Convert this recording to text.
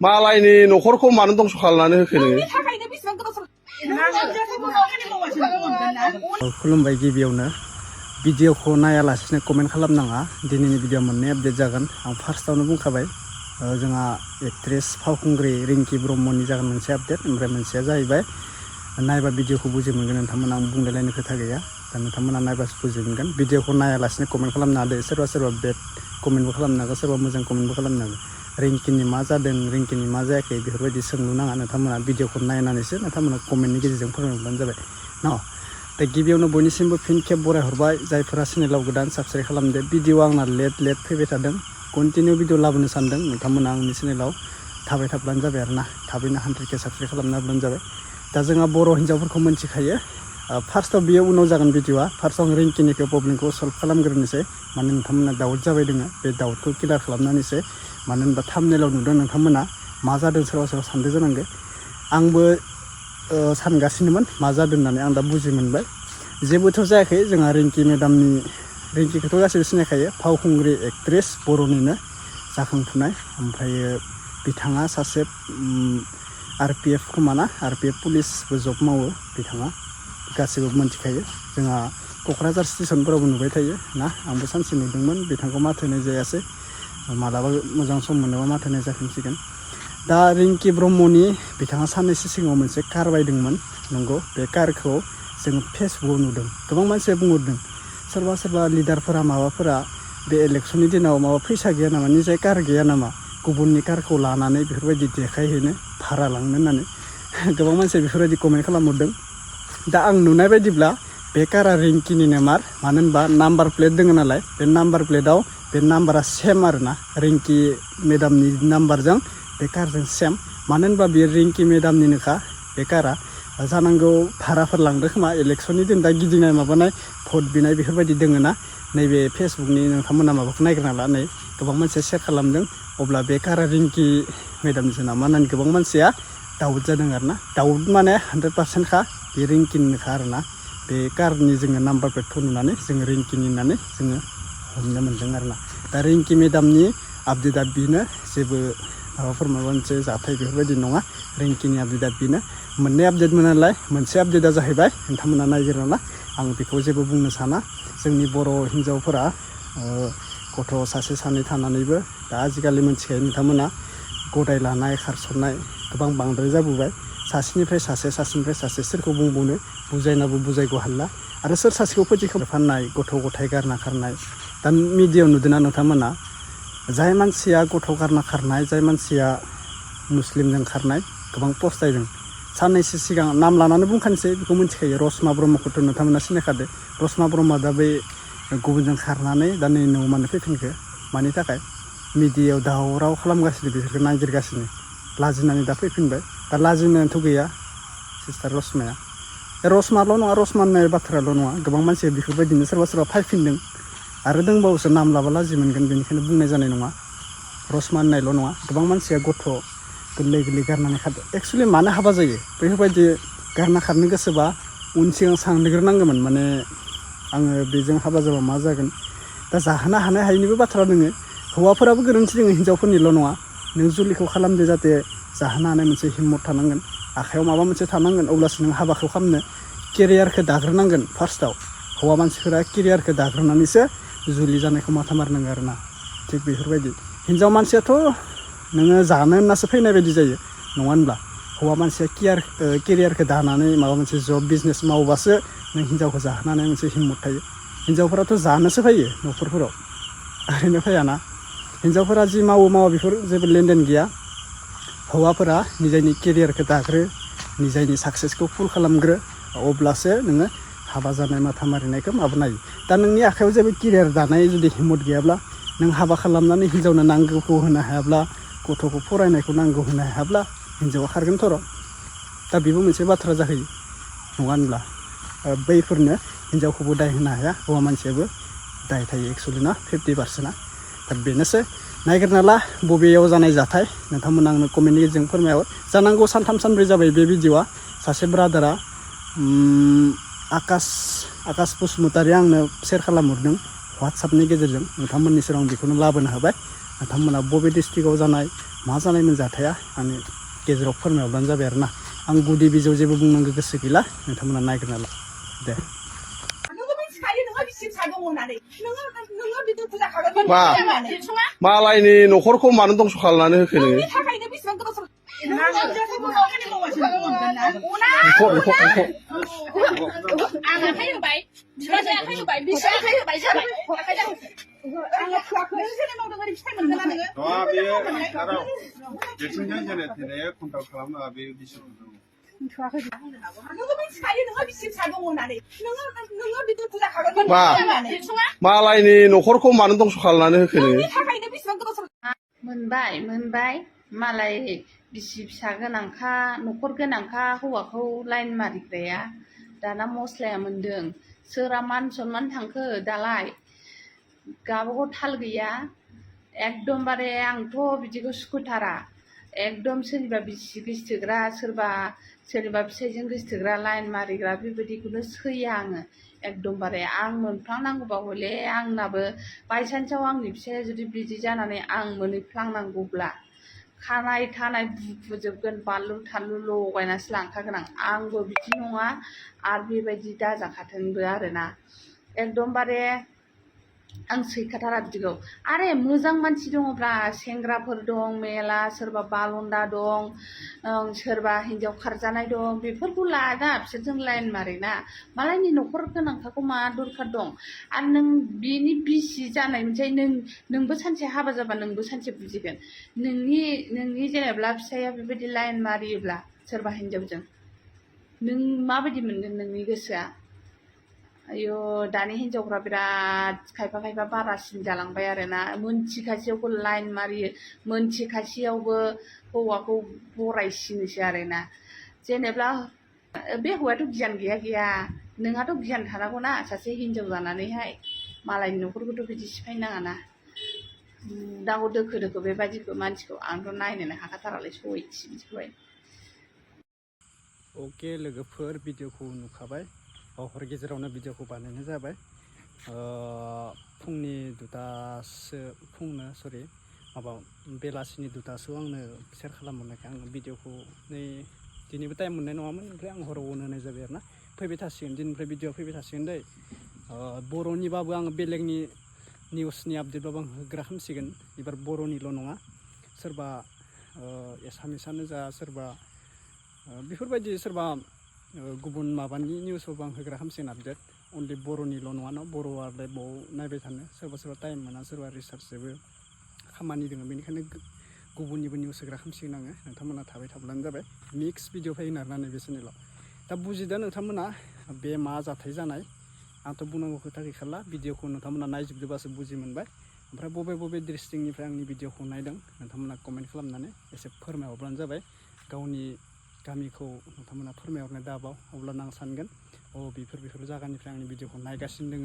मालायनि न'खरखौ मानो दंस' खालामनानै होखो नोङो? खुलुमबाय गिबियावनो भिडिअखौ नायालासिनो कमेन्ट खालामनाङा दिनैनि भिडिअ मोननै आपडेट जागोन आं फार्स्टआवनो बुंखाबाय जोंहा एक्ट्रेस फावखुंग्रि रिंकि ब्रह्मनि जागोन मोनसे आपडेट ओमफ्राय मोनसेया जाहैबाय नायबा भिडिअखौ बुजि मोनगोन नोंथांमोना आं बुंलायलायनो खोथा गैया दा नोंथांमोना नायबासो बुजि मोनगोन भिडिअखौ नायालासिनो कमेन्ट खालामनो हादो सोरबा बेड कमेन्टबो खालामनो हागौ सोरबा मोजां कमेन्टबो खालामनो हागौ रिंकिनि मा जादों रिंकिनि मा जायाखै बेफोरबायदि सोंलु नाङा नोंथांमोना भिडिअखौ नायनानैसो नोंथांमोना कमेन्टनि गेजेरजों फोरमायबानो जाबाय न दा गिबियावनो बयनिसिमबो फिन खेब बरायहरबाय जायफोरा चेनेलाव गोदान साबस्क्राइब खालामदो भिडिअ आंना लेट फैबाय थादों कन्टिनिउ भिडिअ लाबोनो सानदों नोंथांमोना आंनि चेनेलाव थाबाय थाब्लानो जाबाय आरोना थाबैनो 100K साबस्क्राइब खालामना होब्लानो जाबाय दा जोंहा बर' हिन्जावफोरखौ मोनथिखायो फार्स्टआव बियो उनाव जागोन भिडिअआ फार्स्टआव आं रिंकिनिखौ प्रब्लेमखौ सल्भ खालामग्रोनोसै मानो नोंथांमोना डाउट जाबाय दोङो बे डाउटखौ क्लियार खालामनानैसो मानो होनबा थाम्बनेइलाव नुदों नोंथांमोना मा जादों सोरबा सानदों जानांगौ आंबो सानगासिनोमोन मा जादों होननानै आं दा बुजि मोनबाय जेबोथ' जायाखै जोंहा रिंकि मेडामनि रिंकिखौथ' गासैबो सिनायखायो फावखुंग्रि एक्ट्रेस बर'निनो जाखांफुनाय ओमफ्रायो बिथाङा सासे RPF खोमाना RPF पुलिसबो जब मावो बिथाङा गासैबो मोनथिखायो जोंहा क'क्राझार स्टेसनफोरावबो नुबाय थायो ना आंबो सानसे नुदोंमोन बिथांखौ माथो होनाय जायासै मालाबा मोजां सम मोनोबा माथो होनाय जाफिनसिगोन दा रिंकि ब्रह्मनि बिथाङा साननैसो सिगाङाव मोनसे कार बायदोंमोन नंगौ बे कारखौ जों फेसबुकआव नुदों गोबां मानसिया बुंहरदों सोरबा लिडारफोरा माबाफोरा बे इलेक्सननि दिनाव माबा फैसा गैया नामा निजाय कार गैया नामा गुबुननि कारखौ लानानै बेफोरबायदि देखायहैनो भारा लांनो होननानै गोबां मानसिया बेफोरबायदि कमेन्ट खालामहरदों दा आं नुनाय बायदिब्ला बे कारा रिंकिनिनो मानो होनबा नाम्बार प्लेट दङ नालाय बे नाम्बार प्लेटआव बे नाम्बारा सेम आरोना रिंकि मेडामनि नाम्बारजों बे कारजों सेम मानो होनबा बेयो रिंकि मेडामनिनोखा बे कारा जानांगौ भाराफोर लांदों खोमा इलेक्सननि दिन दा गिदिंनाय माबानाय भट बिनाय बेफोरबायदि दोङो ना नैबे फेसबुकनि नोंथांमोना माबाखौ नायग्रोना ला नै गोबां मानसिया शेयार खालामदों अब्ला बे कारा रिंकि मेडामनिसो नामा होननानै गोबां मानसिया डाउट जादों आरोना डाउट माने 100%खा बे रिंकिनिनोखा आरोना बे कारनि जोङो नाम्बार प्लेटखौ नुनानै जोङो रिंकिनि होननानै जोङो हमनो मोन्दों आरोना दा रिंकि मेडामनि आपडेटआ बेनो जेबो माबा मोनसे जाथाय बेफोरबायदि नङा रिंकिनि आपडेटआ बेनो मोननै आपडेट मोनो नालाय मोनसे आपडेटआ जाहैबाय नोंथांमोना नायगिरना ला आं बेखौ जेबो बुंनो साना जोंनि बर' हिन्जावफोरा गथ' सासे सानै थानानैबो दा आजिखालि मोनथिखायो नोंथांमोना गदाय लानाय खारसननाय गोबां बांद्राय जाबोबाय सासेनिफ्राय सासे सोरखौ बुंबावनो बुजायनाबो बुजायगौ हाला आरो सोर सासेखौ फोथैखौ फाननाय गथ' गथाय गारना खारनाय दा मिडियायाव नुदोंना नोंथांमोना जाय मानसिया गथ' गारना खारनाय जाय मानसिया मुस्लिमजों खारनाय गोबां पस्टायदों साननैसो सिगां नाम लानानै बुंखानोसै बेखौ मिथिखायो रसमा ब्रह्मखौथ' नोंथांमोना सिनायखादो रसमा ब्रह्मआ दा बै गुबुनजों खारनानै दा नै न'आव मानो फैफिनखो मानि थाखाय मिडियायाव दावराव खालामगासिनो बिसोरखौ नागिरगासिनो लाजिनानै दा फैफिनबाय दा लाजिनायाथ' गैया सिस्टार रसमाया रसमाल' नङा रसमा होननाय बाथ्राल' नङा गोबां मानसिया बेफोरबायदिनो सोरबा फायफिनदों आरो दंबावोसो नाम लाबा लाजि मोनगोन बेनिखायनो बुंनाय जानाय नङा रसमा होननायल' नङा गोबां मानसिया गथ' गोरलै गारनानै खारदों एक्सुवेलि मानो हाबा जायो बेफोरबायदि गारना खारनो गोसोबा उन सिगां सानग्रोनांगौमोन माने आङो बेजों हाबा जाबा मा जागोन दा जाहोनो हानाय हायिनिबो बाथ्रा दोङो हौवाफोराबो गोरोन्थि दोङो हिन्जावफोरनिल' नङा नों जुलिखौ खालामदो जाहाथे जाहोनो हानाय मोनसे हिम्मत थानांगोन आखायाव माबा मोनसे थानांगोन अब्लासो नों हाबाखौ खालामनो केरियारखौ दाग्रोनांगोन फार्स्टआव हौवा मानसिफोरा केरियारखौ दाग्रोनानैसो जुलि जानायखौ माथा मारनांगौ आरोना थिग बेफोरबायदि हिन्जाव मानसियाथ' नोङो जानो होननासो फैनाय बायदि जायो नङा होनब्ला हौवा मानसिया केरियारखौ दानानै माबा मोनसे जब बिजनेस मावबासो नों हिन्जावखौ जाहोनानै मोनसे हिम्मत थायो हिन्जावफोराथ' जानोसो फैयो न'खरफोराव ओरैनो फैयाना हिन्जावफोरा जि मावा बेफोर जेबो लेनदेन गैया हौवाफोरा निजायनि केरियारखौ दाग्रो निजायनि साक्सेसखौ फुल खालामग्रो अब्लासो नोङो हाबा जानाय माथा मारिनायखौ माबानो हायो दा नोंनि आखायाव जेबो केरियार दानाय जुदि हिम्मत गैयाब्ला नों हाबा खालामनानै हिन्जावनो नांगौखौ होनो हायाब्ला गथ'खौ फरायनायखौ नांगौ होनो हायाब्ला हिन्जावा खारगोन थर' दा बेबो मोनसे बाथ्रा जाहैयो नङा होनब्ला बैफोरनो हिन्जावखौबो दाय होनो हाया हौवा मानसियाबो दाय थायो एक्सुवेलि ना 50%ना दा बेनोसै नायगिरना ला बबेयाव जानाय जाथाय नोंथांमोना आंनो कमेन्टनि गेजेरजों फोरमायहर जानांगौ सानथाम सानब्रै जाबाय बे भिडिअआ सासे ब्रादारा आकाश बसुमतारी आंनो शेयार खालामहरदों WhatsAppनि गेजेरजों नोंथांमोननि सेराव आं बेखौनो लाबोनो हाबाय नोंथांमोना बबे डिस्ट्रिक्टआव जानाय मा जानायमोन जाथाया आंनि गेजेराव फोरमायहरबानो जाबाय आरो ना आं गुदि बिजौ जेबो बुंनांगौ गोसो गैला नोंथांमोना नायग्रोना ला दे मा मालायनि न'खरखौ मानो दंस' खालामनानै होखो नोङो मा मालायनि न'खरखौ मानो दंस' खालामनानै होखो नोङो मोनबाय मालाय बिसि फिसा गोनांखा न'खर गोनांखा हौवाखौ लाइन मारिग्राया दाना मस्लाया मोनदों सोरहा मान सनमान थांखो दालाय गावबागाव थाल गैया एकदमबारे आंथ' बिदिखौ सुखुथारा एकदम सोरनिबा बिसि गोसथोग्रा सोरनिबा फिसाइजों गोसथोग्रा लाइन मारिग्रा बेबायदिखौनो सैया आङो एकदमबारे आं मोनफ्लांनांगौबा हले आंनाबो बायसान्सआव आंनि फिसाया जुदि बिदि जानानै आं मोनहैफ्लांनांगौब्ला खानाय थानाय बुफुजोबगोन बानलु थानलु लगायनासो लांखागोन आंबो बिदि नङा आरो बेबायदि दाजाखाथोंबो आरोना एकदमबारे आं सैखाथारा बिदिखौ आरे मोजां मानसि दङब्रा सेंग्राफोर दं मेला सोरबा बालन्दा दं सोरबा हिन्जाव खारजानाय दं बेफोरखौ लाना बिसोरजों लाइन मारिना मालायनि न'खर गोनांखाखौ मा दरखार दं आरो नों बिनि बिसि जानाय मोनसे नोंबो सानसे हाबा जाबा नोंबो सानसे बुजिगोन नोंनि जेनेबा फिसाया बेबायदि लाइन मारियोब्ला सोरबा हिन्जावजों नों माबायदि मोनगोन नोंनि गोसोआ आयौ दानि हिन्जावफ्रा बिराद खायफा बारासिन जालांबाय आरोना मोनथिखासेयावबो लाइन मारियो मोनथिखासेयावबो हौवाखौ बरायसिनोसो आरोना जेनेबा बे हौवायाथ' गियान गैया नोंहाथ' गियान थानांगौना सासे हिन्जाव जानानैहाय मालायनि न'खरखौथ' बिदि सिफायनो नाङाना दागो दोखो बेबायदिखौ मानसिखौ आंथ' नायनोनो हाखाथारालै सयथि बिदिखौहाय अके लोगोफोर भिडिअखौ नुखाबाय हर गेजेरावनो भिडिअखौ बानायनाय जाबाय फुंनि बेलासिनि दुथासोआव आंनो शेयार खालामहरनायखाय आं भिडिअखौ दिनैबो टाइम मोननाय नङामोन ओमफ्राय आं हराव अन होनाय जाबाय आरोना फैबाय थासिगोन दिननिफ्राय भिडिअआ फैबाय थासिगोन दै बर'निबाबो आं बेलेगनि निउसनि आपडेटबाबो आं होग्रा खालामसिगोन एबार बर'निल' नङा सोरबा एसामिसानो जा सोरबा बेफोरबायदि सोरबा गुबुन माबानि निउसबाबो आं होग्रा खालामसिगोन आपडेट अनलि बर'निल' नङा न' बर'आलाय बाव नायबाय थानो सोरबा टाइम मोना सोरबा रिसार्चजोंबो खामानि दङ बेनिखायनो गुबुननिबो निउस होग्रा खालामसिगोन आङो नोंथांमोना थाबाय थाब्लानो जाबाय मिक्स भिडिअ फैगोन आरोना नैबे चेनेलाव दा बुजिदों नोंथांमोना बे मा जाथाय जानाय आंथ' बुंनांगौ खोथा गैखाला भिडिअखौ नोंथांमोना नायजोबदोंबासो बुजि मोनबाय ओमफ्राय बबे डिस्ट्रिक्टनिफ्राय आंनि भिडिअखौ नायदों नोंथांमोना कमेन्ट खालामनानै एसे फोरमायहरब्लानो जाबाय गावनि गामिखौ नोंथांमोना फोरमायहरनाय दाबाव अब्लानो आं सानगोन बेफोर जायगानिफ्राय आंनि भिडिअखौ नायगासिनो दङ